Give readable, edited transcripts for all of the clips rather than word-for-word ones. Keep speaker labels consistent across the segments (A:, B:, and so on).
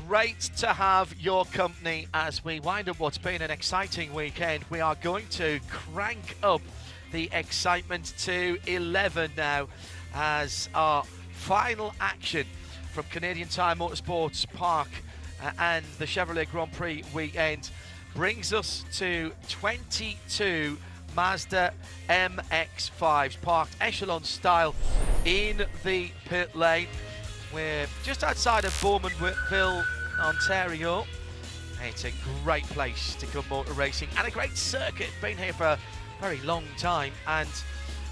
A: great to have your company as we wind up what's been an exciting weekend. We are going to crank up the excitement to 11 now as our final action from Canadian Tire Motorsports Park and the Chevrolet Grand Prix weekend brings us to 22 Mazda MX-5s parked echelon style in the pit lane. We're just outside of Bowmanville, Ontario. It's a great place to come motor racing and a great circuit. Been here for a very long time and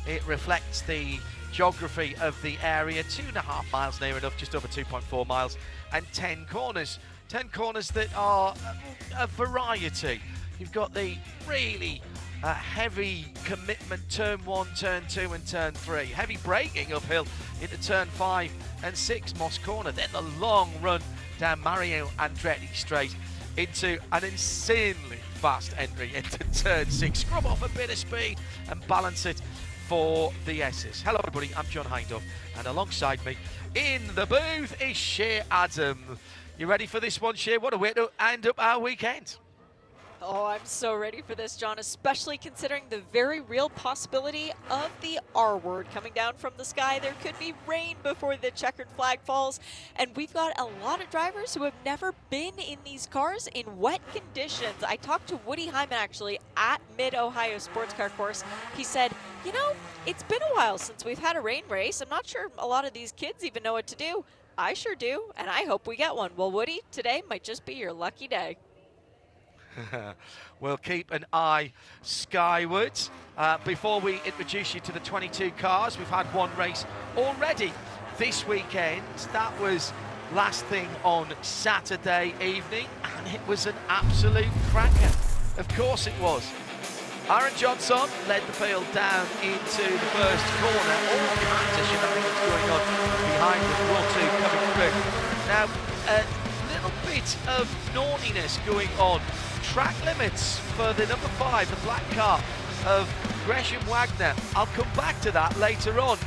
A: it reflects the geography of the area. 2.5 miles near enough, just over 2.4 miles, and 10 corners. 10 corners that are a variety. You've got the really heavy commitment turn 1, turn 2 and turn 3. Heavy braking uphill into turn 5 and 6 Moss Corner. Then the long run down Mario Andretti straight into an insanely fast entry into turn 6. Scrub off a bit of speed and balance it for the S's. Hello everybody, I'm John Hindhaugh and alongside me in the booth is Shea Adam. You ready for this one, Shea? What a way to end up our weekend.
B: Oh, I'm so ready for this, John, especially considering the very real possibility of the R word coming down from the sky. There could be rain before the checkered flag falls, and we've got a lot of drivers who have never been in these cars in wet conditions. I talked to Woody Hyman, actually, at Mid-Ohio Sports Car Course. He said, you know, it's been a while since we've had a rain race. I'm not sure a lot of these kids even know what to do. I sure do, and I hope we get one. Well, Woody, today might just be your lucky day.
A: We'll keep an eye skywards. Before we introduce you to the 22 cars, we've had one race already this weekend. That was last thing on Saturday evening, and it was an absolute cracker. Of course it was. Aaron Johnson led the field down into the first corner. All kinds of shenanigans going on behind the Raw 2 coming through. Now, a little bit of naughtiness going on. Track limits for the number 5, the black car of Gresham Wagner. I'll come back to that later on.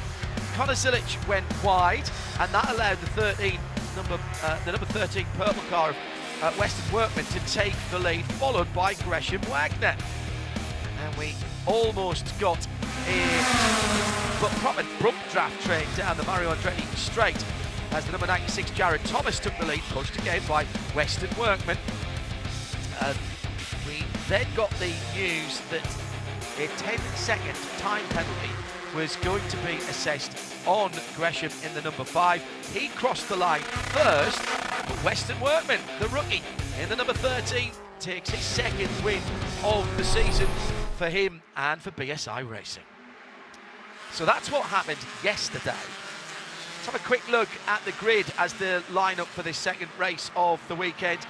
A: Connor Zilic went wide, and that allowed the number 13 purple car of Western Workman to take the lead, followed by Gresham Wagner. And we almost got a proper bump draft train down the Mario Andretti straight as the number 96 Jared Thomas took the lead, pushed again by Western Workman. We then got the news that a 10-second time penalty was going to be assessed on Gresham in the number 5. He crossed the line first, but Western Workman, the rookie, in the number 13, takes his second win of the season for him and for BSI Racing. So that's what happened yesterday. Let's have a quick look at the grid as the lineup for this second race of the weekend.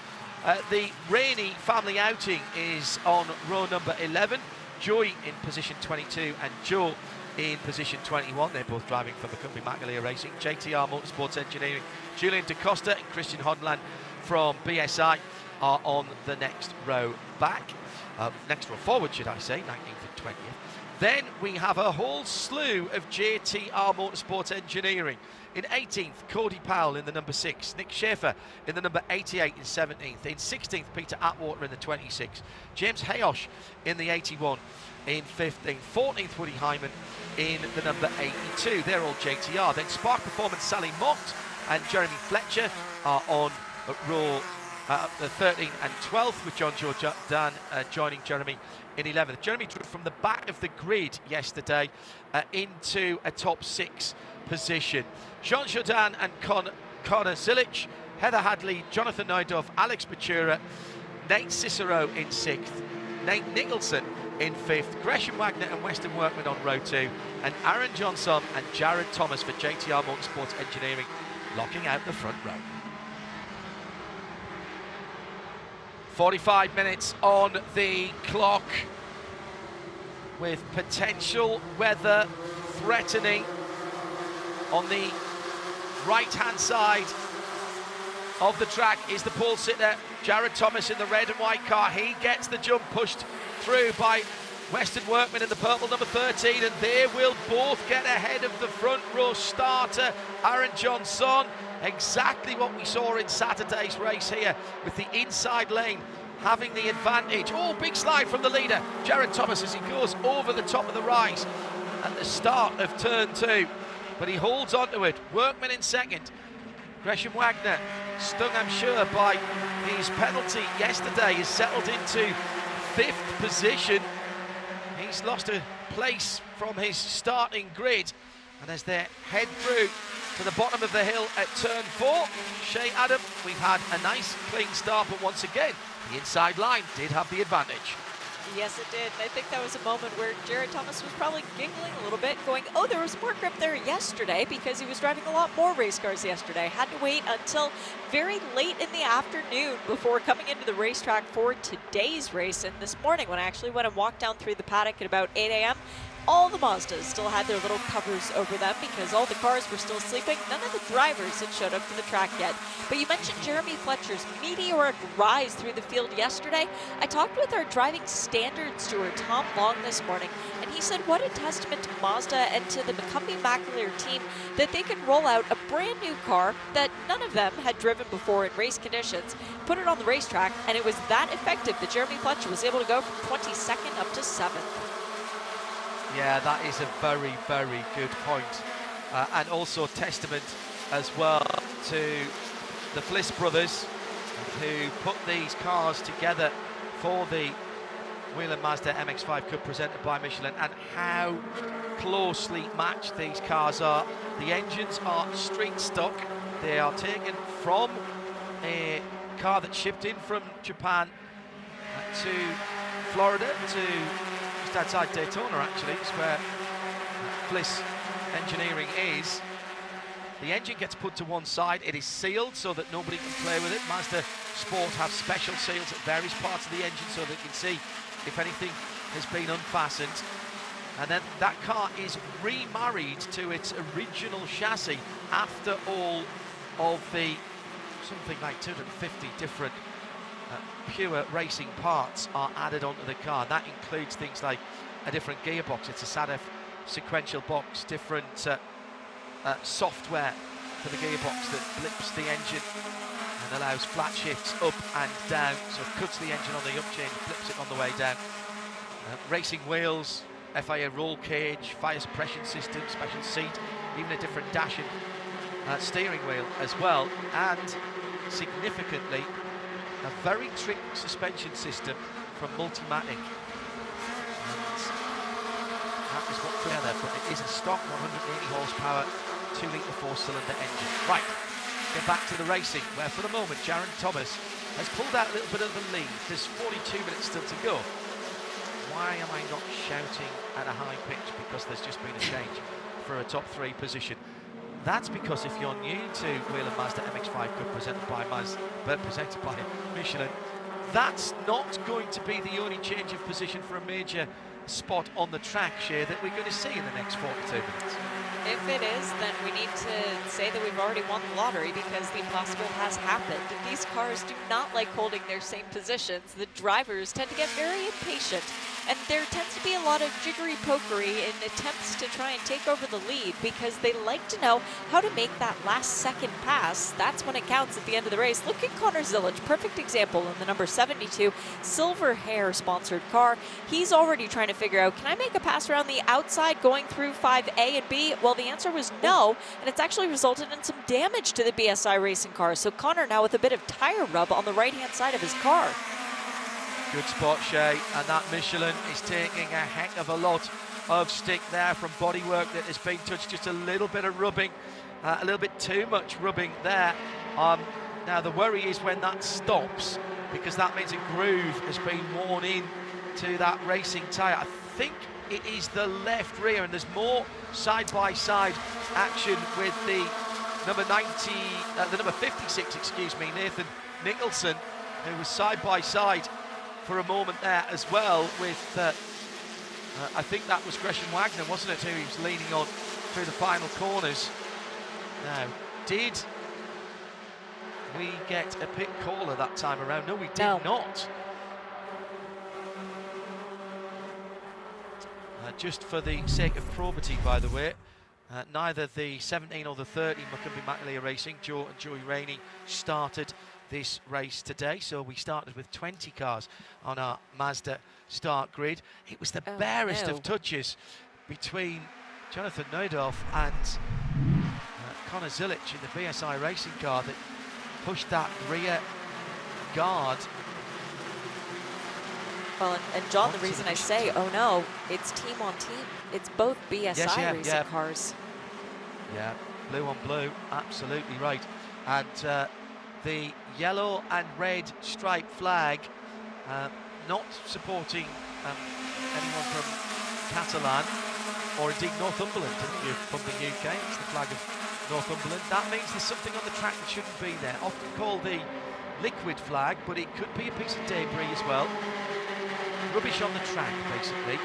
A: The Rainey family outing is on row number 11. Joy in position 22 and Joe in position 21. They're both driving for the company Magalia Racing. JTR Motorsports Engineering, Julian DaCosta and Christian Hodland from BSI are on the next row back. Next row forward, should I say, 19th and 20th. Then we have a whole slew of JTR Motorsport Engineering. In 18th, Cody Powell in the number 6. Nick Schaefer in the number 88 in 17th. In 16th, Peter Atwater in the 26. James Hayosh in the 81 in 15th. 14th, Woody Hyman in the number 82. They're all JTR. Then Spark Performance, Sally Mott and Jeremy Fletcher are on row the 13th and 12th, with John Jordan joining Jeremy in 11th. Jeremy drew from the back of the grid yesterday into a top 6 position. Jean Jordan and Connor Zilic, Heather Hadley, Jonathan Neudorf, Alex Batura, Nate Cicero in 6th, Nate Nicholson in 5th, Gresham Wagner and Western Workman on row 2, and Aaron Johnson and Jared Thomas for JTR Motorsports Engineering locking out the front row. 45 minutes on the clock with potential weather threatening. On the right-hand side of the track is the pole sitter, Jared Thomas in the red and white car. He gets the jump pushed through by Western Workman in the purple, number 13, and they will both get ahead of the front row starter, Aaron Johnson. Exactly what we saw in Saturday's race here, with the inside lane having the advantage. Oh, big slide from the leader, Jared Thomas, as he goes over the top of the rise at the start of turn 2. But he holds on to it. Workman in second. Gresham Wagner, stung I'm sure by his penalty yesterday, is settled into 5th position. He's lost a place from his starting grid, and as they head through to the bottom of the hill at turn 4, Shea Adam, we've had a nice clean start, but once again the inside line did have the advantage.
B: Yes, it did. And I think that was a moment where Jared Thomas was probably giggling a little bit, going, oh, there was more grip there yesterday, because he was driving a lot more race cars yesterday. Had to wait until very late in the afternoon before coming into the racetrack for today's race. And this morning, when I actually went and walked down through the paddock at about 8 a.m., all the Mazdas still had their little covers over them because all the cars were still sleeping. None of the drivers had showed up to the track yet. But you mentioned Jeremy Fletcher's meteoric rise through the field yesterday. I talked with our driving standard steward, Tom Long, this morning, and he said what a testament to Mazda and to the McCumbee McAleer team that they could roll out a brand new car that none of them had driven before in race conditions, put it on the racetrack, and it was that effective that Jeremy Fletcher was able to go from 22nd up to 7th.
A: Yeah, that is a very, very good point. And also testament as well to the Fliss brothers, who put these cars together for the Whelen Mazda MX-5 Cup presented by Michelin, and how closely matched these cars are. The engines are street stock. They are taken from a car that shipped in from Japan to Florida, to just outside Daytona actually, is where Fliss Engineering is. The engine gets put to one side. It is sealed so that nobody can play with it. Mazda Sport have special seals at various parts of the engine so they can see if anything has been unfastened. And then that car is remarried to its original chassis after all of the something like 250 different pure racing parts are added onto the car. That includes things like a different gearbox. It's a SADF sequential box, different software for the gearbox that blips the engine and allows flat shifts up and down, so it cuts the engine on the up chain, blips it on the way down. Racing wheels, FIA roll cage, fire suppression system, special seat, even a different dash and steering wheel as well, and significantly a very trick suspension system from Multimatic. That is what together, but it is a stock 180 horsepower, 2-litre 4-cylinder engine. Right, get back to the racing, where for the moment Jared Thomas has pulled out a little bit of the lead. There's 42 minutes still to go. Why am I not shouting at a high pitch? Because there's just been a change for a top 3 position. That's because if you're new to Whelen Mazda MX-5 Cup presented by Michelin, that's not going to be the only change of position for a major spot on the track, Shea, that we're going to see in the next 42 minutes.
B: If it is, then we need to say that we've already won the lottery, because the impossible has happened. These cars do not like holding their same positions. The drivers tend to get very impatient, and there tends to be a lot of jiggery-pokery in attempts to try and take over the lead, because they like to know how to make that last second pass. That's when it counts at the end of the race. Look at Connor Zillage, perfect example in the number 72 Silver Hair sponsored car. He's already trying to figure out, can I make a pass around the outside going through 5A and B? Well, the answer was no, and it's actually resulted in some damage to the BSI racing car. So Connor now with a bit of tire rub on the right-hand side of his car.
A: Good spot, Shea, and that Michelin is taking a heck of a lot of stick there from bodywork that has been touched. Just a little bit of rubbing, a little bit too much rubbing there. Now the worry is when that stops, because that means a groove has been worn in to that racing tyre. I think it is the left rear, and there's more side-by-side action with the number 56, excuse me, Nathan Nicholson, who was side-by-side for a moment there as well with, I think that was Gresham Wagner, wasn't it, who he was leaning on through the final corners. Now, did we get a pit caller that time around? No, we did not. just for the sake of probity, by the way, neither the 17 or the 30 McCumbee Racing, Joe and Joey Rainey, started this race today. So we started with 20 cars on our Mazda start grid. It was the barest of touches between Jonathan Neudorf and Connor Zilic in the BSI racing car that pushed that rear guard.
B: Well, and John, the reason I say, oh no, it's team on team. It's both BSI racing cars.
A: Yeah, blue on blue, absolutely right. And the yellow and red striped flag, not supporting anyone from Catalan, or indeed Northumberland if you're from the UK. It's the flag of Northumberland. That means there's something on the track that shouldn't be there. Often called the liquid flag, but it could be a piece of debris as well. Rubbish on the track, basically.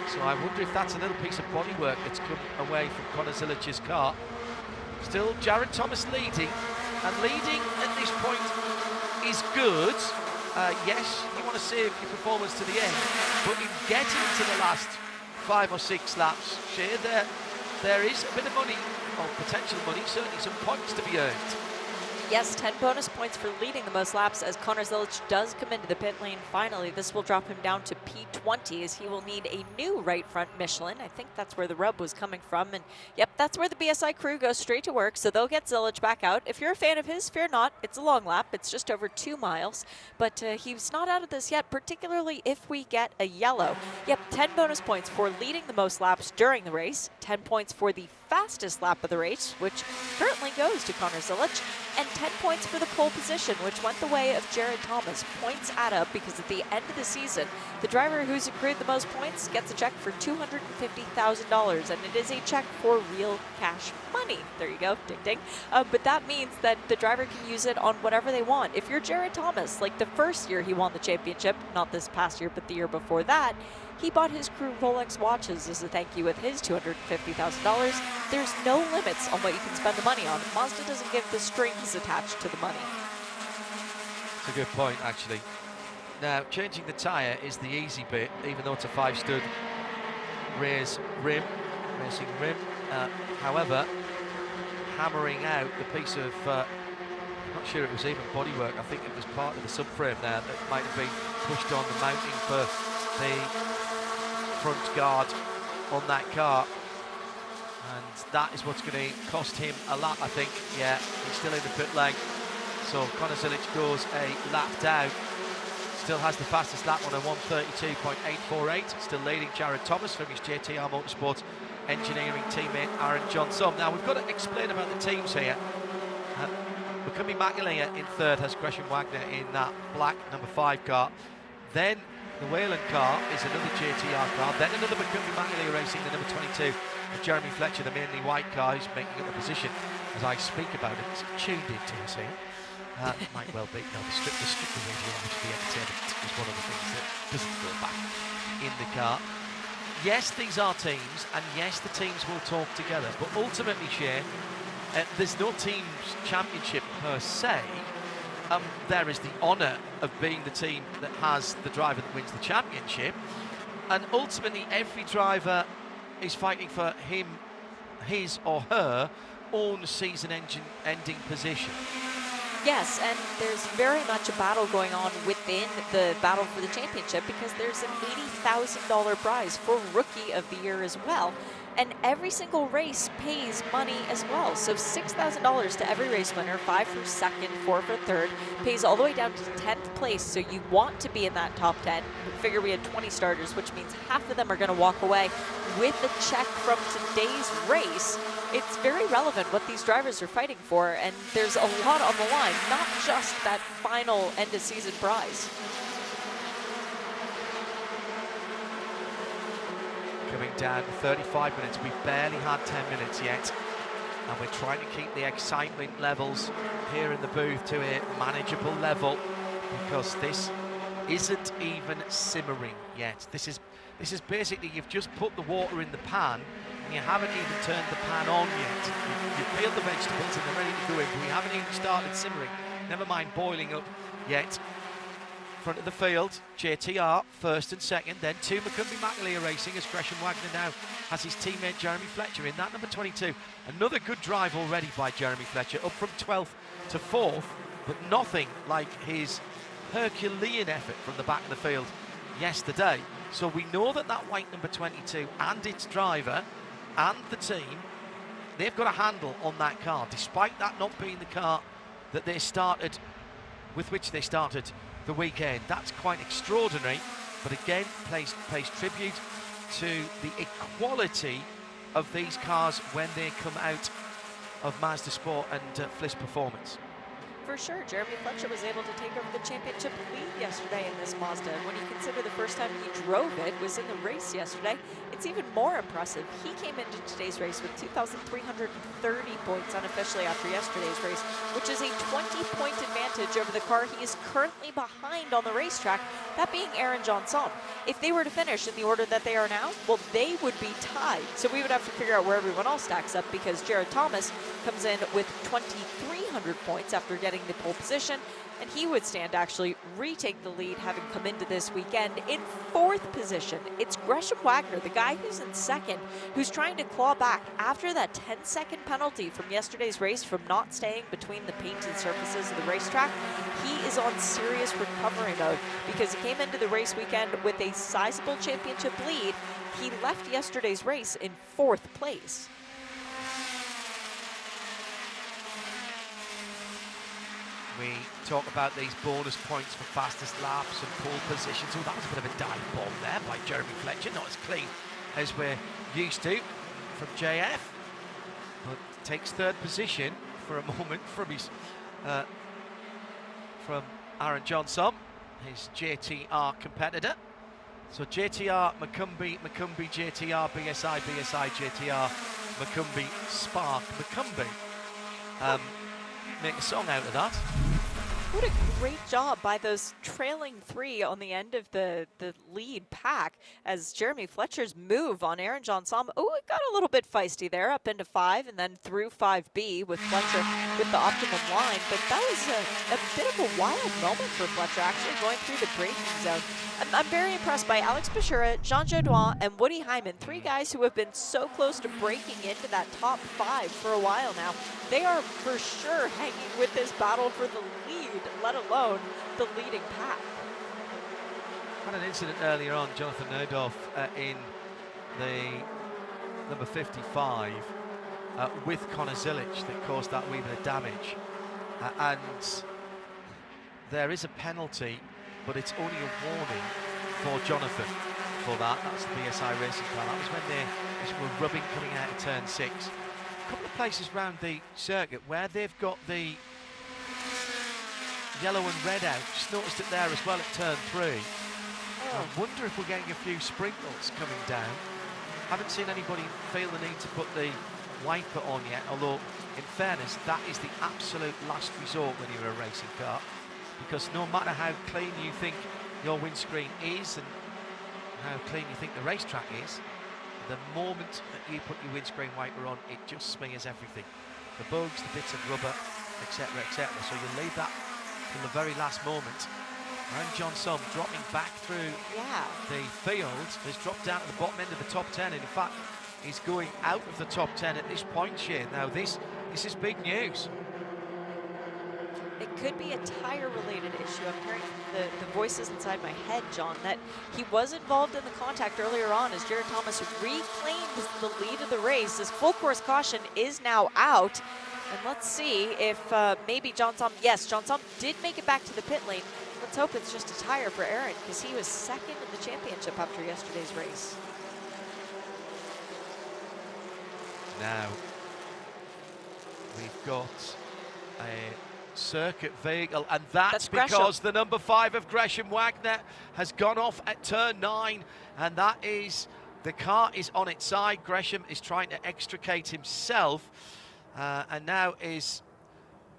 A: So I wonder if that's a little piece of bodywork that's come away from Connor Zilic's car. Still Jared Thomas leading, and leading at this point is good. Yes, you want to save your performance to the end, but in getting to the last 5 or 6 laps, Shea, there is a bit of money, or potential money, certainly some points to be earned.
B: Yes, 10 bonus points for leading the most laps as Connor Zilic does come into the pit lane finally. This will drop him down to P20 as he will need a new right front Michelin. I think that's where the rub was coming from. And yep, that's where the BSI crew goes straight to work. So they'll get Zilic back out. If you're a fan of his, fear not. It's a long lap. It's just over 2 miles. But he's not out of this yet, particularly if we get a yellow. Yep, 10 bonus points for leading the most laps during the race. 10 points for the fastest lap of the race, which currently goes to Connor Zilic, and 10 points for the pole position, which went the way of Jared Thomas. Points add up because at the end of the season, the driver who's accrued the most points gets a check for $250,000, and it is a check for real cash money. There you go, ding ding. But that means that the driver can use it on whatever they want. If you're Jared Thomas, like the first year he won the championship, not this past year, but the year before that, he bought his crew Rolex watches as a thank you with his $250,000. There's no limits on what you can spend the money on. Mazda doesn't give the strings attached to the money.
A: It's a good point, actually. Now, changing the tyre is the easy bit, even though it's a 5-stud racing rim. However, hammering out the piece of, I'm not sure it was even bodywork, I think it was part of the subframe there that might have been pushed on the mounting for the front guard on that car, and that is what's going to cost him a lap, I think. Yeah, he's still in the pit lane, so Connor Zilic goes a lap down. Still has the fastest lap on a 1:32.848, still leading Jared Thomas from his JTR Motorsport engineering teammate Aaron Johnson. Now we've got to explain about the teams here. McCumbee McAleer in third has Gresham Wagner in that black number 5 car. Then the Whalen car is another JTR car, then another McCumbee McAleer Racing, the number 22, with Jeremy Fletcher, the mainly white car, who's making up the position as I speak about it. It's tuned into us here. Might well be. No, the strip the radio, which the entertainment is one of the things that doesn't go back in the car. Yes, these are teams, and yes, the teams will talk together, but ultimately, Shane, there's no team's championship per se. There is the honour of being the team that has the driver that wins the championship, and ultimately every driver is fighting for his or her own season-ending position.
B: Yes, and there's very much a battle going on within the battle for the championship because there's an $80,000 prize for Rookie of the Year as well. And every single race pays money as well. So $6,000 to every race winner, 5 for second, 4 for third, pays all the way down to 10th place. So you want to be in that top 10. We figure we had 20 starters, which means half of them are going to walk away with a check from today's race. It's very relevant what these drivers are fighting for, and there's a lot on the line, not just that final end-of-season prize.
A: Coming down to 35 minutes. We've barely had 10 minutes yet, and we're trying to keep the excitement levels here in the booth to a manageable level because this isn't even simmering yet. This is basically, you've just put the water in the pan and you haven't even turned the pan on yet. You've peeled the vegetables and they're ready to go in, but we haven't even started simmering, never mind boiling up yet. front of the field, JTR first and second, then two McCumbee McAleer racing as Gresham Wagner now has his teammate Jeremy Fletcher in that number 22. Another good drive already by Jeremy Fletcher, up from 12th to 4th, but nothing like his Herculean effort from the back of the field yesterday. So we know that that white number 22 and its driver and the team, they've got a handle on that car, despite that not being the car that they started, with which they started the weekend. That's quite extraordinary, but again pays tribute to the equality of these cars when they come out of Mazda Sport and Fliss Performance.
B: For sure, Jeremy Fletcher was able to take over the championship lead yesterday in this Mazda. And when you consider the first time he drove it was in the race yesterday, it's even more impressive. He came into today's race with 2,330 points unofficially after yesterday's race, which is a 20-point advantage over the car he is currently behind on the racetrack, that being Aaron Johnson. If they were to finish in the order that they are now, well, they would be tied. So we would have to figure out where everyone else stacks up, because Jared Thomas comes in with 2,300 points after getting the pole position, and he would stand to actually retake the lead, having come into this weekend in 4th position. It's Gresham Wagner, the guy who's in 2nd, who's trying to claw back after that 10-second penalty from yesterday's race from not staying between the painted surfaces of the racetrack. He is on serious recovery mode because he came into the race weekend with a sizable championship lead. He left yesterday's race in 4th place.
A: We talk about these bonus points for fastest laps and pole positions. Oh, that was a bit of a dive bomb there by Jeremy Fletcher. Not as clean as we're used to from JF, but takes 3rd position for a moment from his from Aaron Johnson, his JTR competitor. So JTR, McCumbee, JTR, BSI, JTR, McCumbee, Spark, McCumbee. Make a song out of that.
B: What a great job by those trailing 3 on the end of the lead pack as Jeremy Fletcher's move on Aaron Johnson. Oh, it got a little bit feisty there, up into 5 and then through 5B with Fletcher with the optimum line. But that was a bit of a wild moment for Fletcher, actually going through the braking zone. I'm very impressed by Alex Bashura, Jean Jaudoin, and Woody Hyman, 3 guys who have been so close to breaking into that top 5 for a while now. They are for sure hanging with this battle for the lead, let alone the leading pack.
A: Had an incident earlier on, Jonathan Nodorf in the number 55 with Connor Zilic that caused that wee bit of damage. And there is a penalty, but it's only a warning for Jonathan for that. That's the BSI racing car. That was when they were rubbing coming out of turn 6. A couple of places around the circuit where they've got the yellow and red out. Just noticed it there as well at turn 3. I wonder if we're getting a few sprinkles coming down. Haven't seen anybody feel the need to put the wiper on yet, although in fairness that is the absolute last resort when you're a racing car, because no matter how clean you think your windscreen is and how clean you think the racetrack is, the moment that you put your windscreen wiper on, it just smears everything. The bugs, the bits of rubber, etc., etc. So you leave that till the very last moment. And Johnson dropping back through the field, has dropped down to the bottom end of the top 10, and in fact he's going out of the top 10 at this point, Shane. Now this is big news.
B: It could be a tire-related issue. I'm hearing the voices inside my head, John, that he was involved in the contact earlier on as Jared Thomas reclaimed the lead of the race. His full course caution is now out. And let's see if maybe Johnson did make it back to the pit lane. Let's hope it's just a tire for Aaron, because he was 2nd in the championship after yesterday's race.
A: Now, we've got a circuit vehicle, and that's because the number 5 of Gresham Wagner has gone off at turn 9, and that is, the car is on its side. Gresham is trying to extricate himself, and now is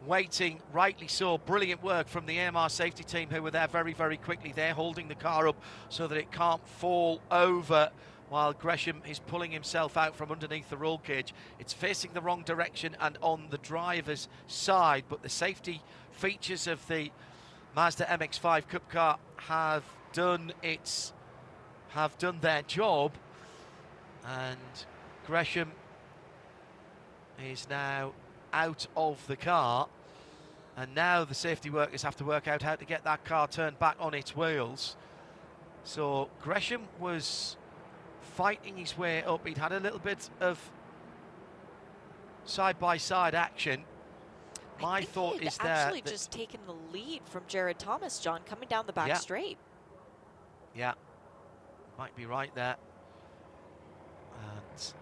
A: waiting, rightly so. Brilliant work from the AMR safety team, who were there very, very quickly. They're holding the car up so that it can't fall over while Gresham is pulling himself out from underneath the roll cage. It's facing the wrong direction and on the driver's side, but the safety features of the Mazda MX-5 Cup car have done their job, and Gresham is now out of the car, and now the safety workers have to work out how to get that car turned back on its wheels. So Gresham was fighting his way up. He'd had a little bit of side-by-side action. My thought is that
B: actually just taken the lead from Jared Thomas, John, coming down the back straight.
A: Yeah, might be right there. And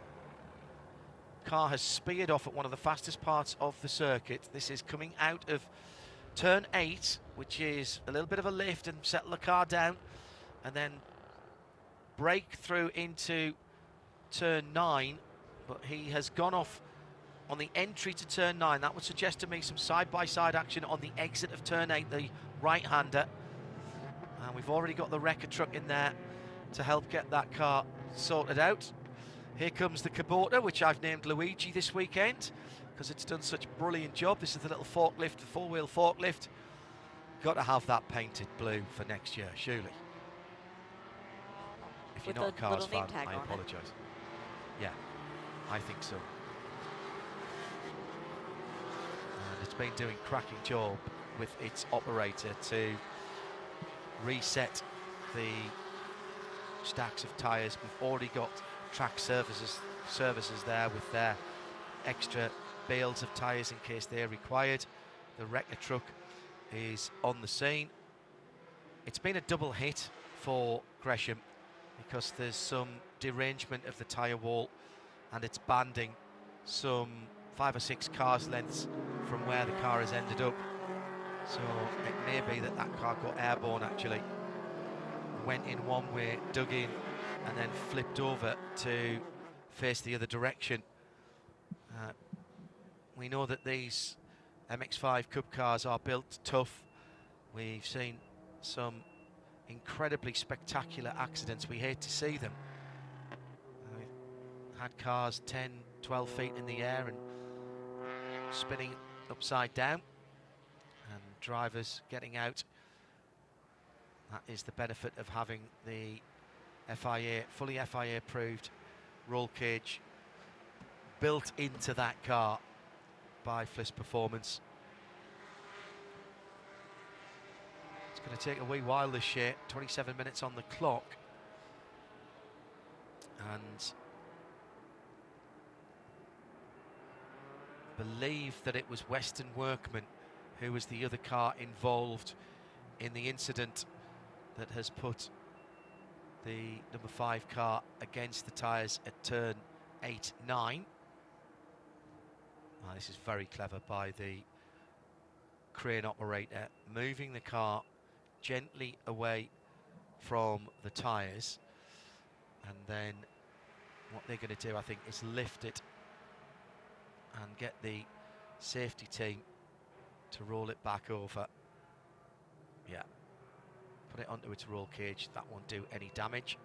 A: car has speared off at one of the fastest parts of the circuit. This is coming out of turn 8, which is a little bit of a lift and settle the car down, and then break through into turn 9. But he has gone off on the entry to turn 9. That would suggest to me some side-by-side action on the exit of turn 8, the right-hander. And we've already got the wrecker truck in there to help get that car sorted out. Here comes the Kubota, which I've named Luigi this weekend because it's done such a brilliant job. This is the little forklift, the four-wheel forklift. Got to have that painted blue for next year, surely. If you're not a Cars fan, I apologise. Yeah, I think so. And it's been doing cracking job with its operator to reset the stacks of tyres. We've already got track services there with their extra bales of tyres in case they're required. The wrecker truck is on the scene. It's been a double hit for Gresham because there's some derangement of the tyre wall, and it's banding some 5 or 6 cars lengths from where the car has ended up. So it may be that that car got airborne actually, went in one way, dug in, and then flipped over to face the other direction. We know that these MX-5 Cup cars are built tough. We've seen some incredibly spectacular accidents. We hate to see them. We've had cars 10, 12 feet in the air and spinning upside down, and drivers getting out. That is the benefit of having the FIA, fully FIA approved roll cage built into that car by Fliss Performance. It's going to take a wee while this year, 27 minutes on the clock. And believe that it was Western Workman who was the other car involved in the incident that has put the number 5 car against the tyres at turn 8-9. This is very clever by the crane operator, moving the car gently away from the tyres, and then what they're going to do, I think, is lift it and get the safety team to roll it back over. Yeah, put it onto its roll cage. That won't do any damage.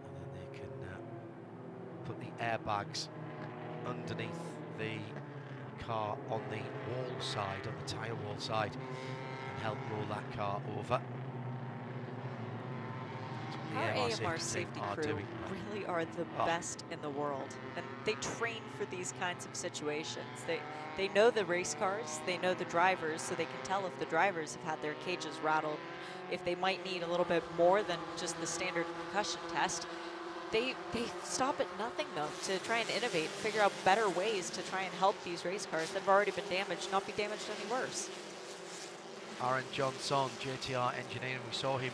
A: And then they can put the airbags underneath the car on the wall side, on the tyre wall side, and help roll that car over.
B: Our AMR safety crew really are the best in the world, and they train for these kinds of situations. They know the race cars, they know the drivers, so they can tell if the drivers have had their cages rattled, if they might need a little bit more than just the standard concussion test. They stop at nothing, though, to try and innovate, figure out better ways to try and help these race cars that have already been damaged not be damaged any worse.
A: Aaron Johnson, JTR Engineering, we saw him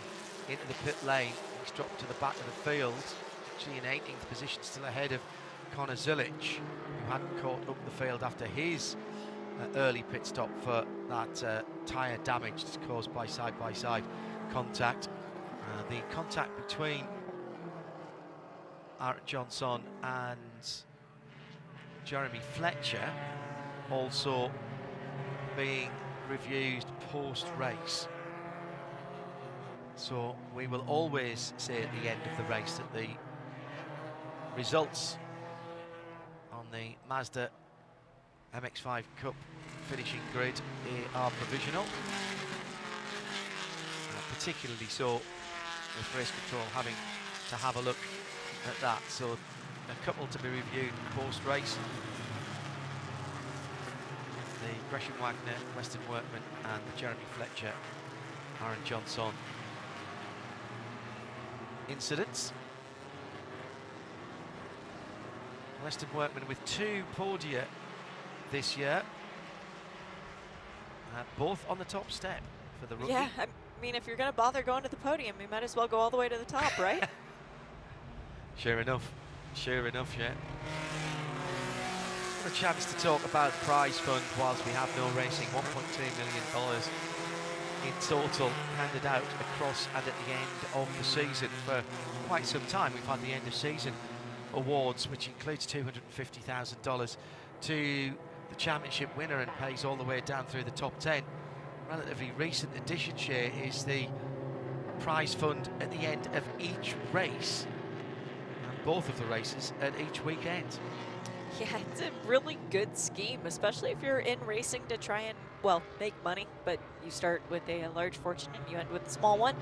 A: into the pit lane. He's dropped to the back of the field, actually in 18th position, still ahead of Connor Zilic, who hadn't caught up the field after his early pit stop for that tyre damage caused by side-by-side contact. The contact between Aaron Johnson and Jeremy Fletcher also being reviewed post-race. So we will always say at the end of the race that the results on the Mazda MX-5 Cup finishing grid are provisional. Particularly so with race control having to have a look at that. So a couple to be reviewed post-race. The Gresham Wagner, Weston Workman and the Jeremy Fletcher, Aaron Johnson incidents. Weston Workman with 2 podia this year, both on the top step for the rookie.
B: Yeah, I mean, if you're going to bother going to the podium, you might as well go all the way to the top, right?
A: Sure enough, yeah. A chance to talk about prize fund whilst we have no racing. $1.2 million in total handed out across and at the end of the season for quite some time. We've had the end of season awards, which includes $250,000 to the championship winner and pays all the way down through the top 10. Relatively recent addition here is the prize fund at the end of each race, and both of the races at each weekend.
B: Yeah, it's a really good scheme, especially if you're in racing to try and, well, make money, but you start with a large fortune and you end with a small one.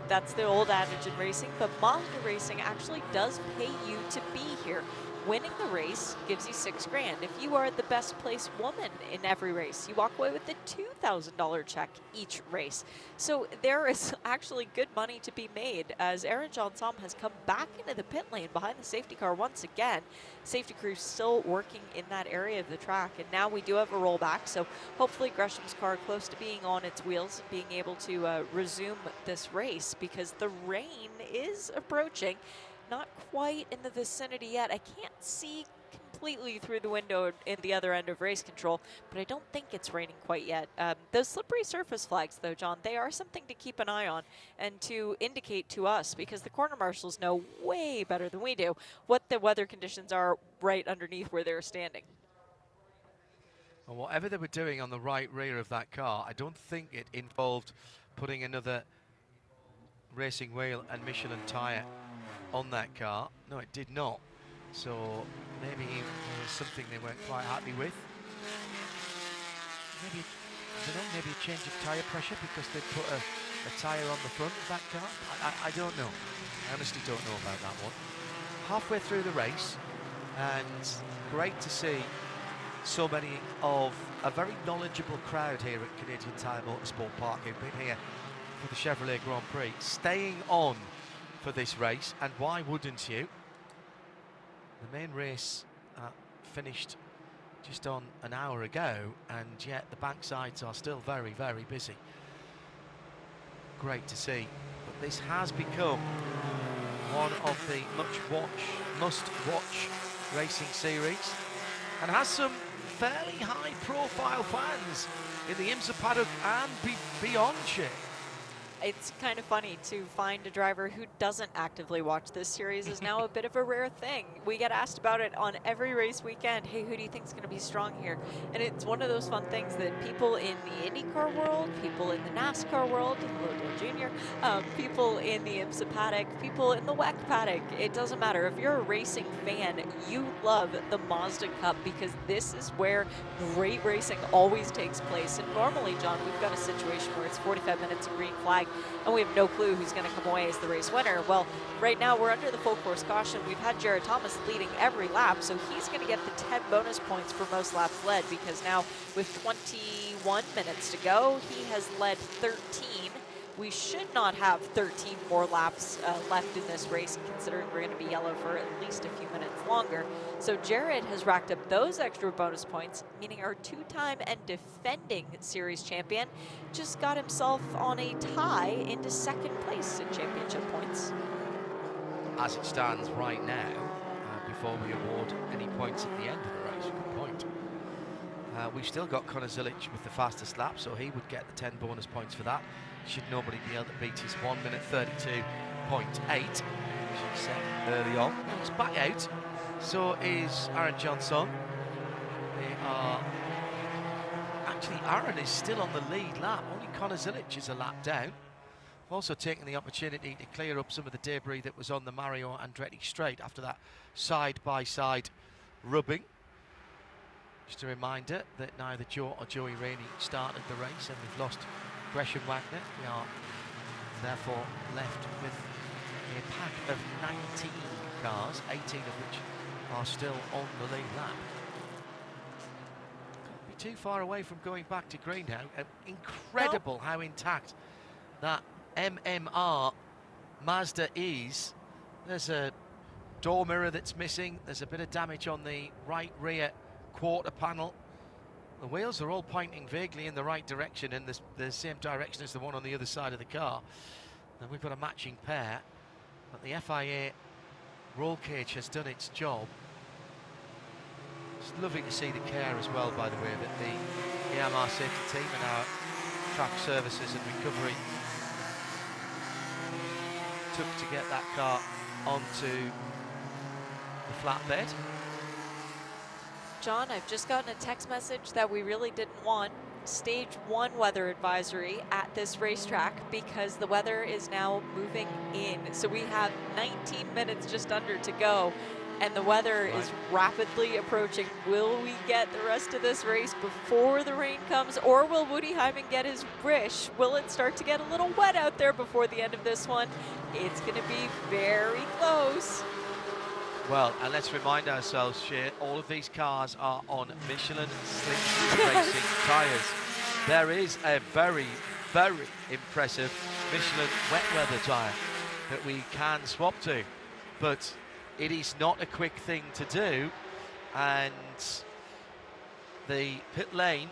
B: That's the old adage in racing, but Mazda Racing actually does pay you to be here. Winning the race gives you $6 grand. If you are the best placed woman in every race, you walk away with a $2,000 check each race. So there is actually good money to be made, as Aaron Johnson has come back into the pit lane behind the safety car once again. Safety crew still working in that area of the track, and now we do have a rollback, so hopefully Gresham's car close to being on its wheels and being able to resume this race, because the rain is approaching. Not quite in the vicinity yet. I can't see completely through the window in the other end of race control, but I don't think it's raining quite yet. Those slippery surface flags, though, John, they are something to keep an eye on and to indicate to us, because the corner marshals know way better than we do what the weather conditions are right underneath where they're standing.
A: Well, whatever they were doing on the right rear of that car, I don't think it involved putting another racing wheel and Michelin tyre on that car. No, it did not. So maybe it was something they weren't quite happy with. Maybe, I don't know, maybe a change of tyre pressure because they put a tyre on the front of that car. I don't know. I honestly don't know about that one. Halfway through the race, and great to see so many of a very knowledgeable crowd here at Canadian Tire Motorsport Park who've been here for the Chevrolet Grand Prix, staying on for this race, and why wouldn't you? The main race finished just on an hour ago, and yet the banksides are still very, very busy. Great to see. But this has become one of the must-watch racing series, and has some fairly high-profile fans in the IMSA paddock and beyond, Shea.
B: It's kind of funny to find a driver who doesn't actively watch this series is now a bit of a rare thing. We get asked about it on every race weekend. Hey, who do you think is going to be strong here? And it's one of those fun things that people in the IndyCar world, people in the NASCAR world, hello Dale Jr., people in the IMSA paddock, people in the WEC paddock, it doesn't matter. If you're a racing fan, you love the Mazda Cup, because this is where great racing always takes place. And normally, John, we've got a situation where it's 45 minutes of green flag, and we have no clue who's going to come away as the race winner. Well, right now we're under the full course caution. We've had Jared Thomas leading every lap, so he's going to get the 10 bonus points for most laps led, because now with 21 minutes to go, he has led 13. We should not have 13 more laps left in this race, considering we're going to be yellow for at least a few minutes longer. So Jared has racked up those extra bonus points, meaning our two-time and defending series champion just got himself on a tie into second place in championship points.
A: As it stands right now, before we award any points at the end of the race, good point. We've still got Conor Zilic with the fastest lap, so he would get the 10 bonus points for that. Should nobody be able to beat his 1 minute 32.8, which he set early on. He's back out, so is Aaron Johnson. They are... Actually, Aaron is still on the lead lap. Only Conor Zilic is a lap down. I've also taken the opportunity to clear up some of the debris that was on the Mario Andretti straight after that side-by-side rubbing. Just a reminder that neither Joe or Joey Rainey started the race, and we've lost Gresham Wagner. We are therefore left with a pack of 19 cars, 18 of which are still on the lead lap. Can't be too far away from going back to green now. Incredible how intact that MMR Mazda is. There's a door mirror that's missing. There's a bit of damage on the right rear quarter panel. The wheels are all pointing vaguely in the right direction, in the same direction as the one on the other side of the car. And we've got a matching pair, but the FIA roll cage has done its job. It's lovely to see the care as well, by the way, that the EMR safety team and our track services and recovery took to get that car onto the flatbed.
B: John, I've just gotten a text message that we really didn't want stage 1 weather advisory at this racetrack because the weather is now moving in. So we have 19 minutes just under to go, and the weather is rapidly approaching. Will we get the rest of this race before the rain comes, or will Woody Hyman get his wish? Will it start to get a little wet out there before the end of this one? It's going to be very close.
A: Well, and let's remind ourselves, Shea, all of these cars are on Michelin Slick Racing tyres. There is a very, very impressive Michelin wet weather tyre that we can swap to, but it is not a quick thing to do, and the pit lane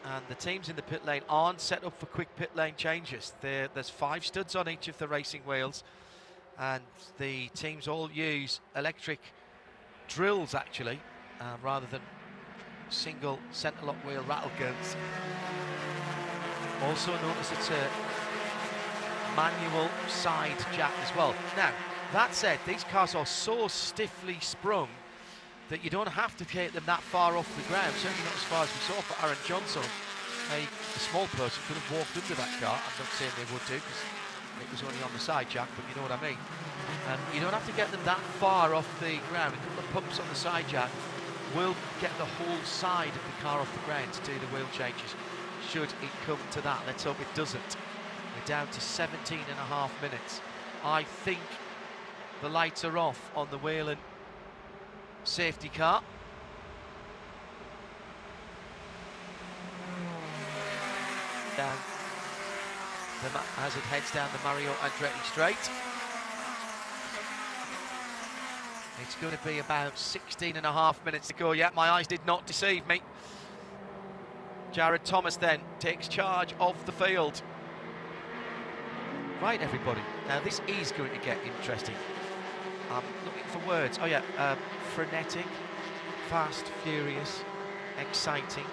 A: and the teams in the pit lane aren't set up for quick pit lane changes. There's 5 studs on each of the racing wheels, and the teams all use electric drills actually, rather than single centre lock wheel rattle guns. Also notice it's a manual side jack as well. Now, that said, these cars are so stiffly sprung that you don't have to take them that far off the ground, certainly not as far as we saw for Aaron Johnson. A small person could have walked under that car. I'm not saying they would do, because it was only on the side jack, but you know what I mean. You don't have to get them that far off the ground. A couple of pumps on the side jack will get the whole side of the car off the ground to do the wheel changes, should it come to that. Let's hope it doesn't. We're down to 17 and a half minutes. I think the lights are off on the Whelen safety car. Down as it heads down the Mario Andretti straight. It's going to be about 16 and a half minutes to go. Yeah, my eyes did not deceive me. Jared Thomas then takes charge of the field. Right, everybody. Now this is going to get interesting. I'm looking for words. Oh yeah, frenetic, fast, furious, exciting.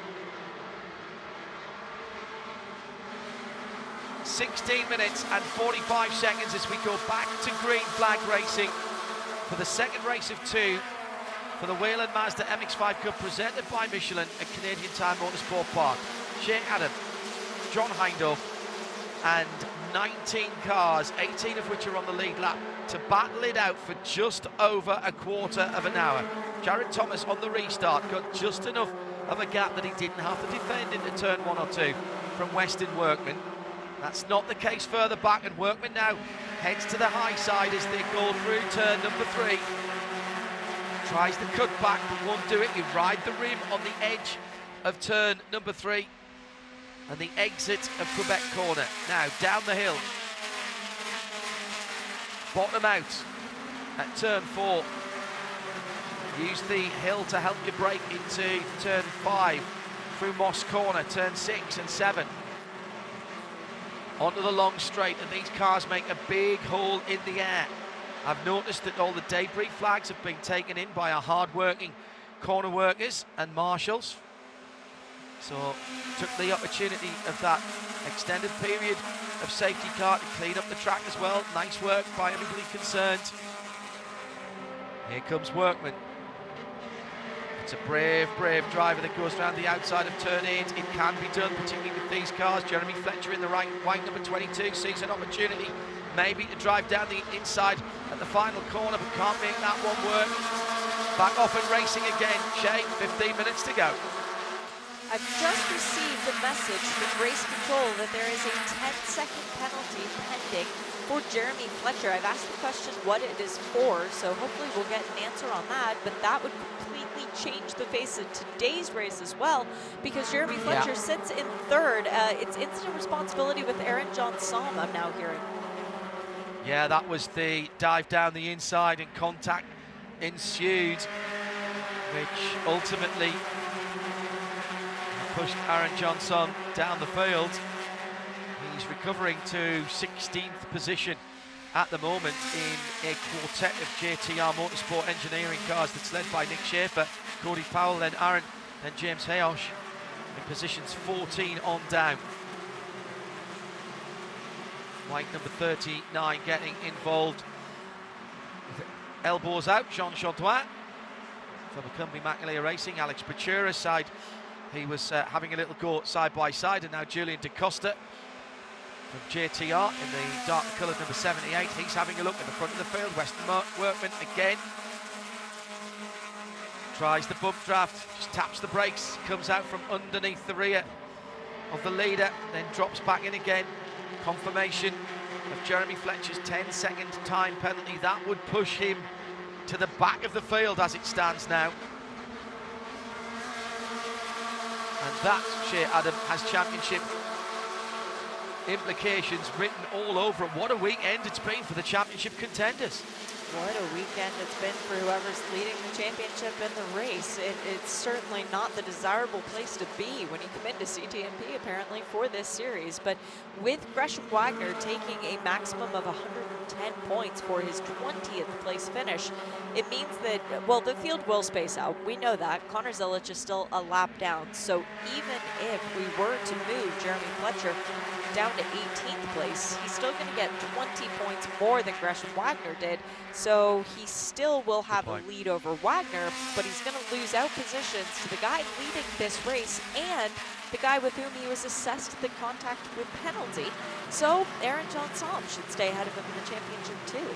A: 16 minutes and 45 seconds as we go back to green flag racing for the second race of 2 for the Whelen Mazda MX-5 Cup presented by Michelin at Canadian Tire Motorsport Park. Shea Adam, John Hindhaugh, and 19 cars, 18 of which are on the lead lap, to battle it out for just over a quarter of an hour. Jared Thomas on the restart got just enough of a gap that he didn't have to defend into turn 1 or 2 from Weston Workman. That's not the case further back, and Workman now heads to the high side as they go through turn number 3. Tries the cut back but won't do it. You ride the rim on the edge of turn number 3 and the exit of Quebec corner. Now down the hill, bottom out at turn 4. Use the hill to help you brake into turn 5 through Moss corner, turn 6 and 7. Onto the long straight, and these cars make a big hole in the air. I've noticed that all the debris flags have been taken in by our hard-working corner workers and marshals. So took the opportunity of that extended period of safety car to clean up the track as well. Nice work by everybody concerned. Here comes Workman. It's a brave, brave driver that goes around the outside of turn 8. It can be done, particularly with these cars. Jeremy Fletcher in the right, white number 22, sees an opportunity maybe to drive down the inside at the final corner, but can't make that one work. back off and racing again. Shay, 15 minutes to go.
B: I've just received a message from race control that there is a 10-second penalty pending for Jeremy Fletcher. I've asked the question what it is for, so hopefully we'll get an answer on that, but that would completely change the face of today's race as well, because Jeremy Fletcher sits in third. It's incident responsibility with Aaron John Somm, I'm now hearing.
A: Yeah, that was the dive down the inside and contact ensued, which ultimately pushed Aaron Johnson down the field. He's recovering to 16th position at the moment in a quartet of JTR Motorsport engineering cars that's led by Nick Schaefer, Cody Powell, then Aaron, then James Hayosh in positions 14 on down. White number 39 getting involved. With elbows out, Jean Chaudoin for the company Macalea Racing. Alex Pachura's side, he was having a little go side by side, and now Julian DaCosta from JTR in the dark coloured number 78. He's having a look at the front of the field. Weston Workman again. Tries the bump draft, just taps the brakes, comes out from underneath the rear of the leader, then drops back in again. Confirmation of Jeremy Fletcher's 10-second time penalty. That would push him to the back of the field as it stands now. And that, Shea Adam, has championship implications written all over it. What a weekend it's been for the championship contenders.
B: What a weekend it's been for whoever's leading the championship in the race. It's certainly not the desirable place to be when you come into CTMP, apparently, for this series. But with Gresham Wagner taking a maximum of 110 points for his 20th place finish, it means that, well, the field will space out. We know that. Connor Zilic is still a lap down. So even if we were to move Jeremy Fletcher down to 18th place, he's still going to get 20 points more than Gresham Wagner did. So he still will have a lead over Wagner, but he's going to lose out positions to the guy leading this race and the guy with whom he was assessed the contact with penalty. So Aaron John Somm should stay ahead of him in the championship too.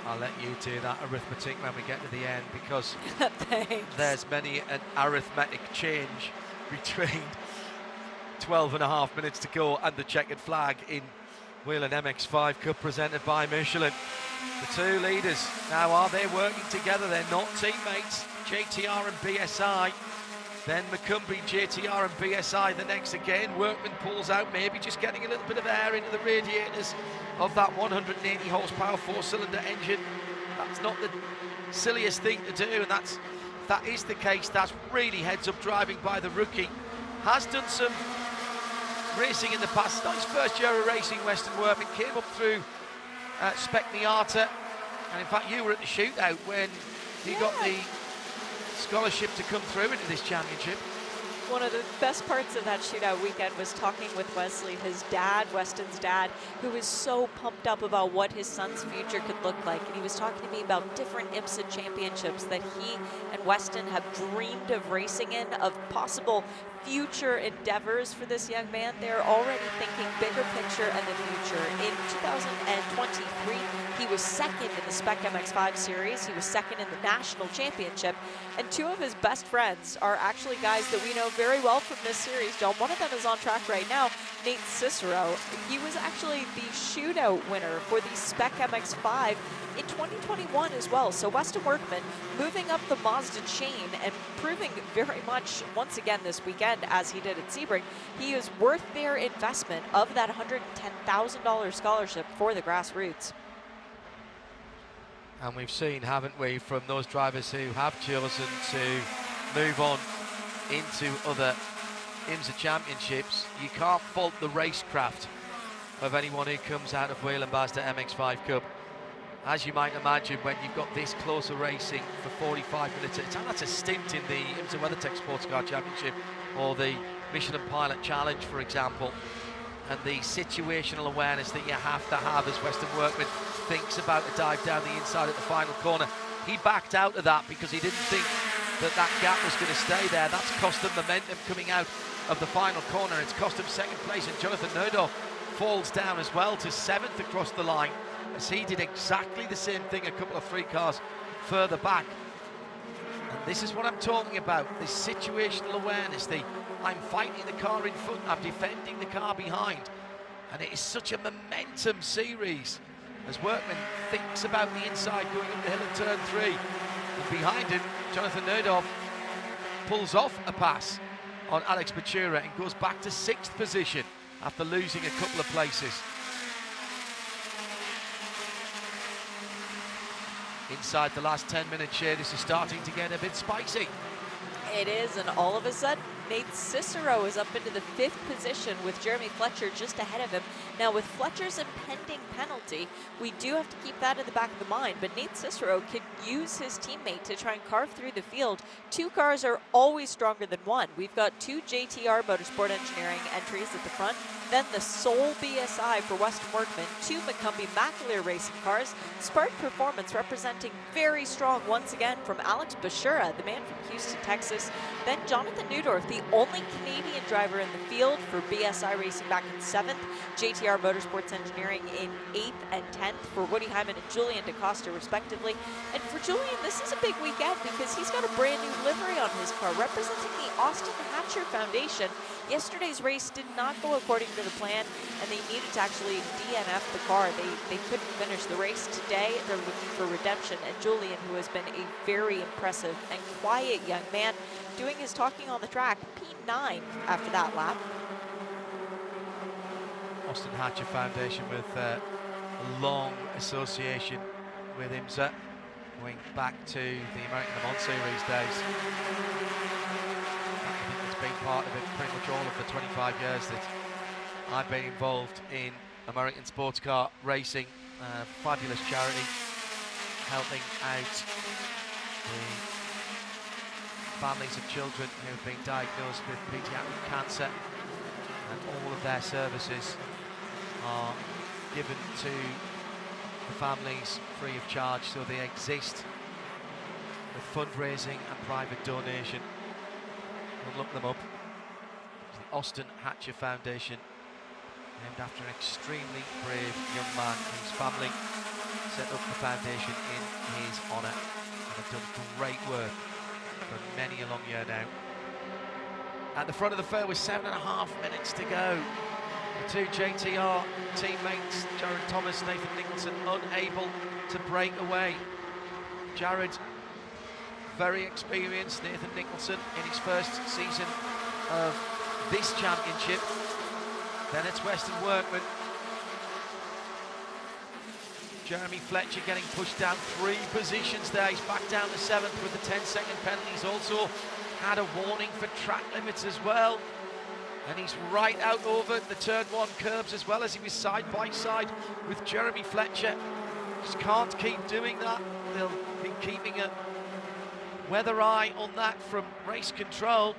A: I'll let you do that arithmetic when we get to the end, because
B: Thanks.
A: There's many an arithmetic change between 12.5 minutes to go and the checkered flag in Whelen MX-5 Cup presented by Michelin. The two leaders, now are they working together? They're not teammates. JTR and BSI. Then McCumbee, JTR and BSI the next again. Workman pulls out, maybe just getting a little bit of air into the radiators of that 180 horsepower four-cylinder engine. That's not the silliest thing to do, and if that is the case, that's really heads-up driving by the rookie. Has done some racing in the past. It's not his first year of racing, Weston Workman. Came up through Spec Miata, and in fact you were at the shootout when he got the scholarship to come through into this championship.
B: One of the best parts of that shootout weekend was talking with Wesley, his dad, Weston's dad, who was so pumped up about what his son's future could look like. And he was talking to me about different IMSA championships that he and Weston have dreamed of racing in, of possible future endeavors for this young man. They're already thinking bigger picture and the future. In 2023, he was second in the Spec MX-5 series. He was second in the national championship. And two of his best friends are actually guys that we know very well from this series. John, one of them is on track right now, Nate Cicero. He was actually the shootout winner for the Spec MX-5 in 2021 as well. So Weston Workman moving up the Mazda chain and proving very much once again this weekend, as he did at Sebring, he is worth their investment of that $110,000 scholarship for the grassroots.
A: And we've seen, haven't we, from those drivers who have chosen to move on into other IMSA championships, you can't fault the racecraft of anyone who comes out of Whelen Mazda MX-5 Cup. As you might imagine, when you've got this close of racing for 45 minutes at a time, that's a stint in the IMSA WeatherTech Sports Car Championship or the Michelin Pilot Challenge, for example. And the situational awareness that you have to have as Weston Workman thinks about a dive down the inside at the final corner. He backed out of that because he didn't think that gap was going to stay there. That's cost him momentum coming out of the final corner. It's cost him second place, and Jonathan Nerdorf falls down as well to 7th across the line, as he did exactly the same thing a couple of free cars further back. And this is what I'm talking about, this situational awareness, I'm fighting the car in front, I'm defending the car behind. And it is such a momentum series as Workman thinks about the inside going up the hill of turn 3. And behind him, Jonathan Nerdorf pulls off a pass on Alex Batura and goes back to 6th position after losing a couple of places. Inside the last 10 minutes here, this is starting to get a bit spicy.
B: It is, and all of a sudden, Nate Cicero is up into the 5th position with Jeremy Fletcher just ahead of him. Now, with Fletcher's impending penalty, we do have to keep that in the back of the mind, but Nate Cicero could use his teammate to try and carve through the field. 2 cars are always stronger than 1. We've got 2 JTR Motorsport Engineering entries at the front, then the sole BSI for Weston Workman, 2 McCumbee McAleer racing cars, Spark Performance representing very strong once again from Alex Bashura, the man from Houston, Texas, then Jonathan Newdorf, the only Canadian driver in the field for BSI Racing back in 7th, JTR Motorsports Engineering in 8th and 10th for Woody Hyman and Julian DaCosta respectively. And for Julian, this is a big weekend because he's got a brand new livery on his car representing the Austin Hatcher Foundation. Yesterday's race did not go according to the plan, and they needed to actually DNF the car. They couldn't finish the race today. They're looking for redemption, and Julian, who has been a very impressive and quiet young man, doing his talking on the track, P9 after that lap.
A: Austin Hatcher Foundation with a long association with IMSA, going back to the American Le Mans Series days. Been part of it pretty much all of the 25 years that I've been involved in American sports car racing. Fabulous charity, helping out the families of children who have been diagnosed with pediatric cancer, and all of their services are given to the families free of charge, so they exist with fundraising and private donation. We'll look them up. It's the Austin Hatcher Foundation, named after an extremely brave young man whose family set up the foundation in his honour and have done great work for many a long year now. At the front of the field with 7.5 minutes to go, the 2 JTR teammates, Jared Thomas, Nathan Nicholson, unable to break away. Jared, very experienced, Nathan Nicholson in his first season of this championship. Then it's Weston Workman. Jeremy Fletcher getting pushed down 3 positions there. He's back down to 7th with the 10-second penalty. He's also had a warning for track limits as well. And he's right out over the turn 1 curbs, as well as he was side by side with Jeremy Fletcher. Just can't keep doing that. They'll be keeping a weather eye on that from race control.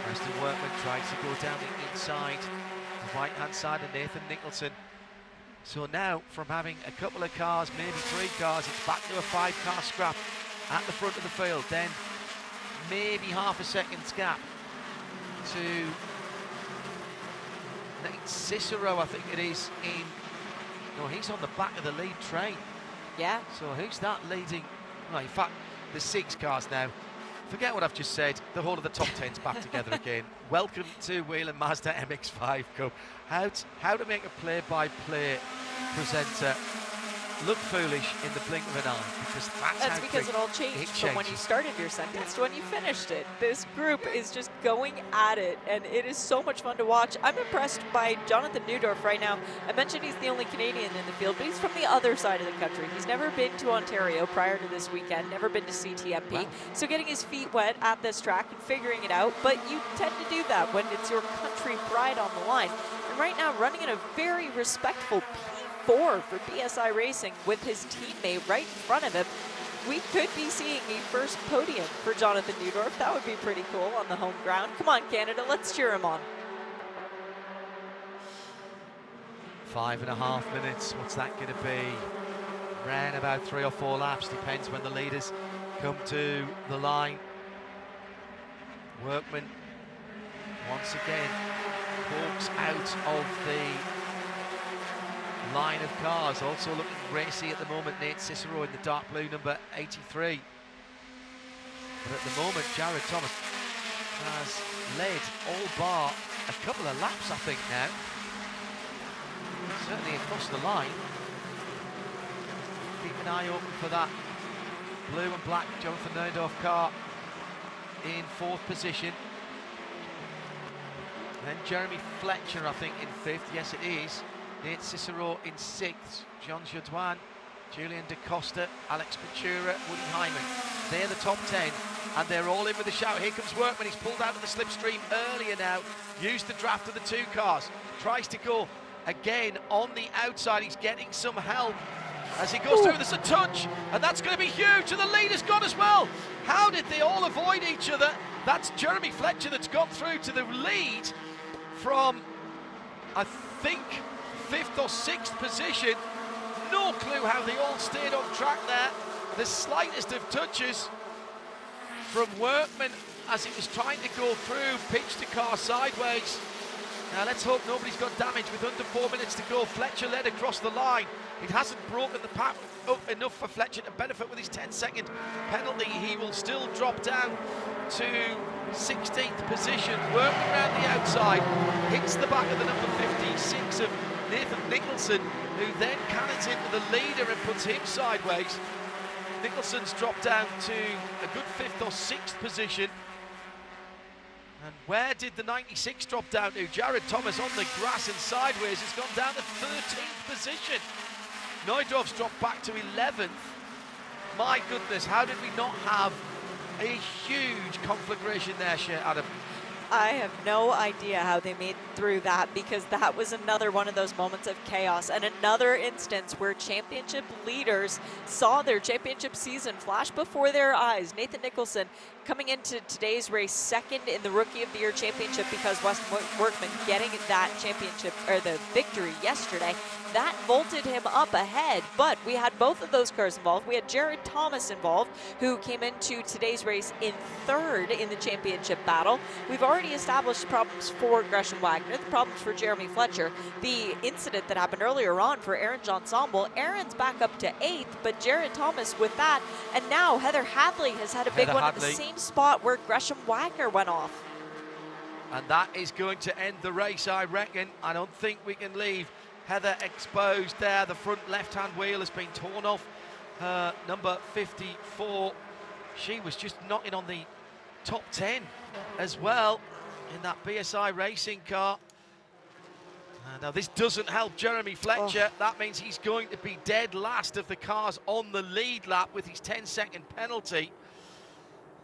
A: Weston Workman tries to go down the inside, the right-hand side of Nathan Nicholson. So now, from having a couple of cars, maybe 3 cars, it's back to a 5-car scrap at the front of the field. Then maybe half a second's gap to Nate Cicero, I think it is, in... No, he's on the back of the lead train.
B: Yeah.
A: So who's that leading? Well, in fact, there's 6 cars now. Forget what I've just said. The whole of the top 10's back together again. Welcome to Whelen Mazda MX-5 Cup. How to make a play-by-play presenter look foolish in the blink of an eye, because
B: that's because it all changed from when you started your sentence to when you finished it. This group is just going at it, and it is so much fun to watch. I'm impressed by Jonathan Newdorf right now. I mentioned he's the only Canadian in the field, but he's from the other side of the country. He's never been to Ontario prior to this weekend, never been to CTMP. Wow. So getting his feet wet at this track and figuring it out, but you tend to do that when it's your country pride on the line. And right now, running in a very respectful P4 for BSI Racing with his teammate right in front of him. We could be seeing the first podium for Jonathan Newdorf. That would be pretty cool on the home ground. Come on, Canada, let's cheer him on.
A: 5.5 minutes, what's that going to be? Ran about 3 or 4 laps, depends when the leaders come to the line. Workman, once again, pulls out of the line of cars. Also looking racy at the moment, Nate Cicero in the dark blue, number 83. But at the moment, Jared Thomas has led all bar a couple of laps, I think, now. Certainly across the line. Keep an eye open for that blue and black Jonathan Neudorf car in 4th position. Then Jeremy Fletcher, I think, in 5th. Yes, it is. Nate Cicero in 6th. Jean Jourdouin, Julian Da Costa, Alex Ventura, Woody Hyman. They're the top 10, and they're all in with a shout. Here comes Workman. He's pulled out of the slipstream earlier now. Used the draft of the 2 cars. Tries to go again on the outside. He's getting some help as he goes through. There's a touch, and that's going to be huge. And the lead has gone as well. How did they all avoid each other? That's Jeremy Fletcher that's got through to the lead from, I think, 5th or 6th position. No clue how they all stayed on track there. The slightest of touches from Workman as he was trying to go through, pitched the car sideways. Now let's hope nobody's got damage with under 4 minutes to go. Fletcher led across the line. It hasn't broken the pack up enough for Fletcher to benefit with his 10-second penalty. He will still drop down to 16th position. Working around the outside, hits the back of the number 56 of Nathan Nicholson, who then cannons into the leader and puts him sideways. Nicholson's dropped down to a good 5th or 6th position. And where did the 96 drop down to? Jared Thomas on the grass and sideways has gone down to 13th position. Neudorf's dropped back to 11th. My goodness, how did we not have a huge conflagration there, Adam?
B: I have no idea how they made through that, because that was another one of those moments of chaos and another instance where championship leaders saw their championship season flash before their eyes. Nathan Nicholson coming into today's race 2nd in the Rookie of the Year championship because Weston Workman getting that championship, or the victory yesterday, that vaulted him up ahead. But we had both of those cars involved. We had Jared Thomas involved, who came into today's race in 3rd in the championship battle. We've already established the problems for Gresham Wagner, the problems for Jeremy Fletcher, the incident that happened earlier on for Aaron Ensemble. Aaron's back up to 8th, but Jared Thomas with that, and now Heather Hadley has had a big one at the same spot where Gresham Wagner went off.
A: And that is going to end the race, I reckon. I don't think we can leave Heather exposed there. The front left-hand wheel has been torn off. Number 54, she was just knocking on the top 10 as well in that BSI racing car. Now this doesn't help Jeremy Fletcher. That means he's going to be dead last of the cars on the lead lap with his 10-second penalty.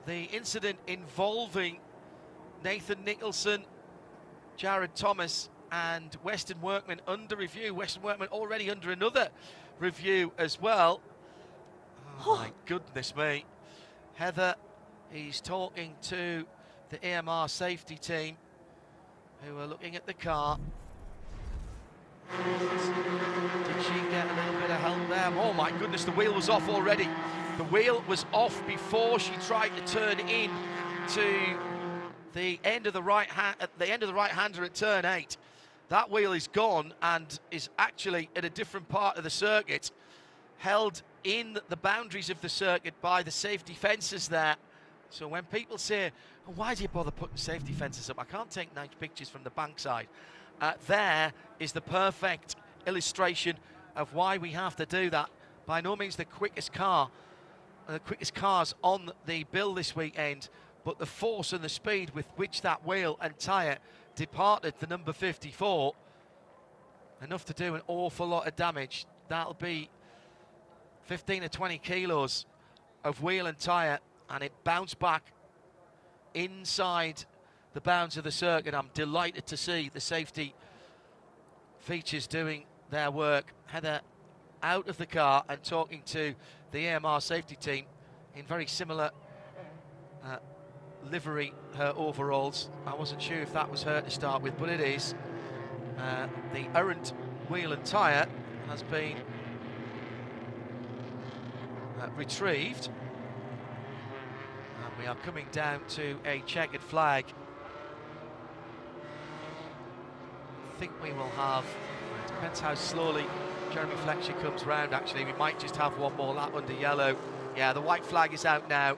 A: The incident involving Nathan Nicholson, Jared Thomas and Weston Workman under review. Weston Workman already under another review as well. Oh my goodness me. Heather, he's talking to the AMR safety team who are looking at the car. Did she get a little bit of help there? Oh my goodness, the wheel was off already. The wheel was off before she tried to turn in to the end of the right-hander at turn 8. That wheel is gone and is actually at a different part of the circuit, held in the boundaries of the circuit by the safety fences there. So when people say, oh, why do you bother putting safety fences up? I can't take nice pictures from the bankside. There is the perfect illustration of why we have to do that. By no means the quickest car, the quickest cars on the bill this weekend, but the force and the speed with which that wheel and tyre departed the number 54, enough to do an awful lot of damage. That'll be 15 or 20 kilos of wheel and tyre, and it bounced back inside the bounds of the circuit. I'm delighted to see the safety features doing their work. Heather out of the car and talking to the AMR safety team in very similar livery, her overalls. I wasn't sure if that was her to start with, but it is. The errant wheel and tyre has been retrieved, and we are coming down to a checkered flag. I think we will have, it depends how slowly Jeremy Fletcher comes round, actually, we might just have one more lap under yellow. Yeah, the white flag is out now.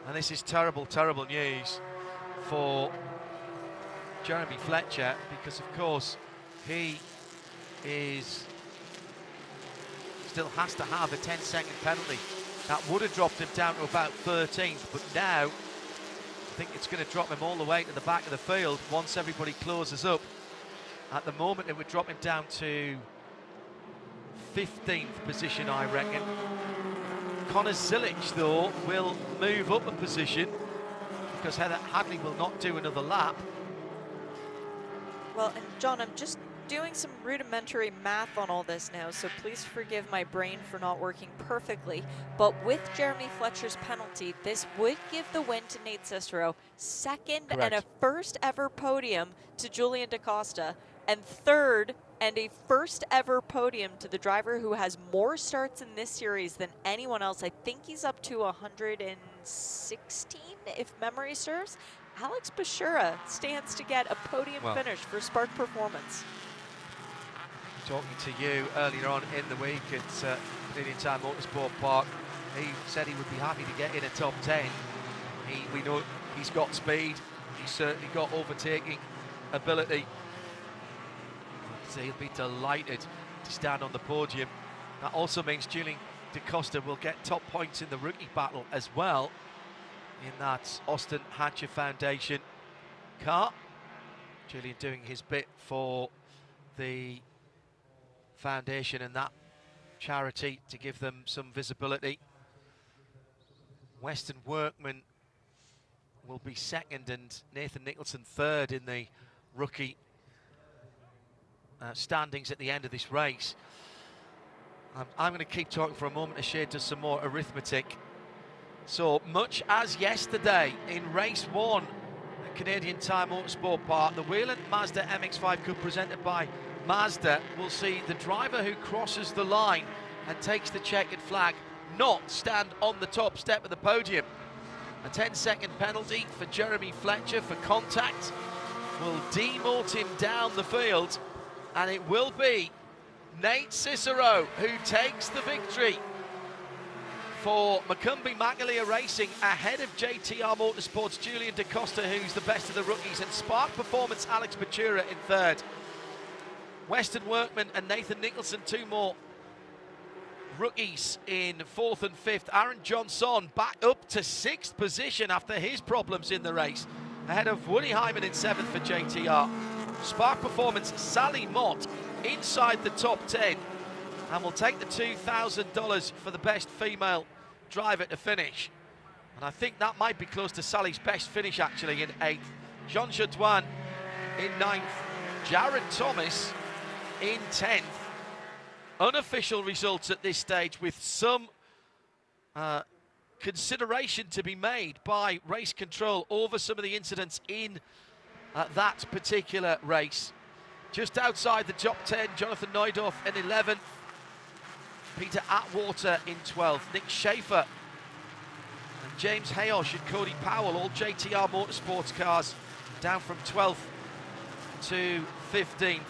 A: And this is terrible, terrible news for Jeremy Fletcher, because of course he still has to have a 10-second penalty. That would have dropped him down to about 13th, but now I think it's going to drop him all the way to the back of the field once everybody closes up. At the moment it would drop him down to 15th position, I reckon. Connor Zilic, though, will move up a position because Heather Hadley will not do another lap.
B: Well, and John, I'm just doing some rudimentary math on all this now, so please forgive my brain for not working perfectly. But with Jeremy Fletcher's penalty, this would give the win to Nate Cicero, second
A: Correct.
B: and a first ever podium to Julian DaCosta, and third and a first ever podium to the driver who has more starts in this series than anyone else. I think he's up to 116, if memory serves. Alex Bashura stands to get a podium finish for Spark Performance.
A: Talking to you earlier on in the week at Canadian Tire Motorsport Park, he said he would be happy to get in a top 10. We know he's got speed, he's certainly got overtaking ability. So he'll be delighted to stand on the podium. That also means Julian DaCosta will get top points in the rookie battle as well in that Austin Hatcher Foundation car. Julian doing his bit for the foundation and that charity to give them some visibility. Weston Workman will be second and Nathan Nicholson third in the rookie standings at the end of this race. I'm going to keep talking for a moment as Shea does some more arithmetic. So much as yesterday in race 1 at Canadian Tire Motorsport Park, the Whelen Mazda MX-5 Cup presented by Mazda will see the driver who crosses the line and takes the checkered flag not stand on the top step of the podium. A 10-second penalty for Jeremy Fletcher for contact will demote him down the field, and it will be Nate Cicero who takes the victory for Macumbi Magalia Racing ahead of JTR Motorsport's Julian DaCosta, who's the best of the rookies, and Spark Performance Alex Bachura in third. Weston Workman and Nathan Nicholson, two more rookies in fourth and fifth. Aaron Johnson back up to sixth position after his problems in the race, ahead of Woody Hyman in seventh for JTR. Spark Performance, Sally Mott inside the top 10, and will take the $2,000 for the best female driver to finish. And I think that might be close to Sally's best finish actually in 8th. Jean Jadouin in 9th. Jared Thomas in 10th. Unofficial results at this stage with some consideration to be made by race control over some of the incidents in that particular race. Just outside the top 10, Jonathan Neudorf in 11th. Peter Atwater in 12th. Nick Schaefer and James Hayosh and Cody Powell, all JTR Motorsports cars, down from 12th to 15th.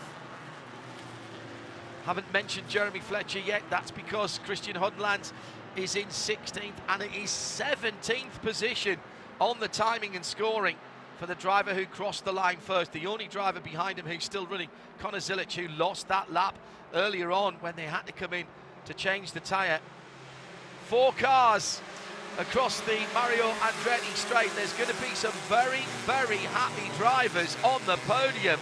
A: Haven't mentioned Jeremy Fletcher yet. That's because Christian Hundland is in 16th, and it is 17th position on the timing and scoring for the driver who crossed the line first. The only driver behind him who's still running, Connor Zilic, who lost that lap earlier on when they had to come in to change the tyre. 4 cars across the Mario Andretti straight. There's going to be some very, very happy drivers on the podium.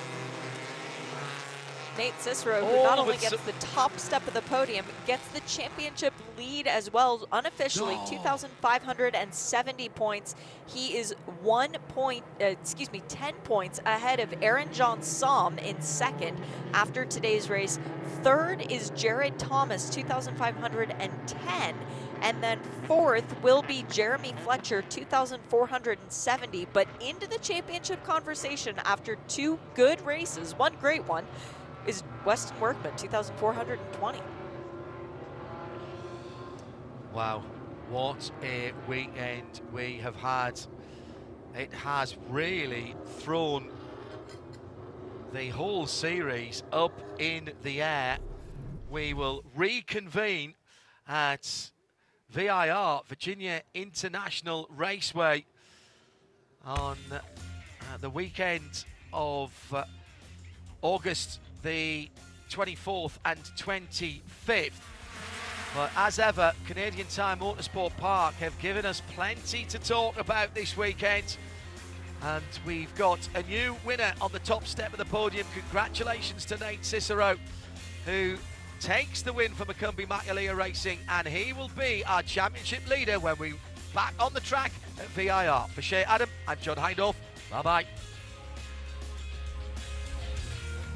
B: Nate Cicero, who not only gets the top step of the podium, gets the championship lead as well, unofficially, 2,570 points. He is 10 points ahead of Aaron John Somm in second after today's race. Third is Jared Thomas, 2,510. And then fourth will be Jeremy Fletcher, 2,470. But into the championship conversation after 2 good races, one great one, is Weston Workman, 2,420.
A: Wow, what a weekend we have had. It has really thrown the whole series up in the air we will reconvene at VIR, Virginia International Raceway, on the weekend of August the 24th and 25th. But as ever, Canadian Tire Motorsport Park have given us plenty to talk about this weekend. And we've got a new winner on the top step of the podium. Congratulations to Nate Cicero, who takes the win for Macumbi Macalia Racing, and he will be our championship leader when we back on the track at VIR. For Shea Adam, I'm John Hindorf. Bye-bye.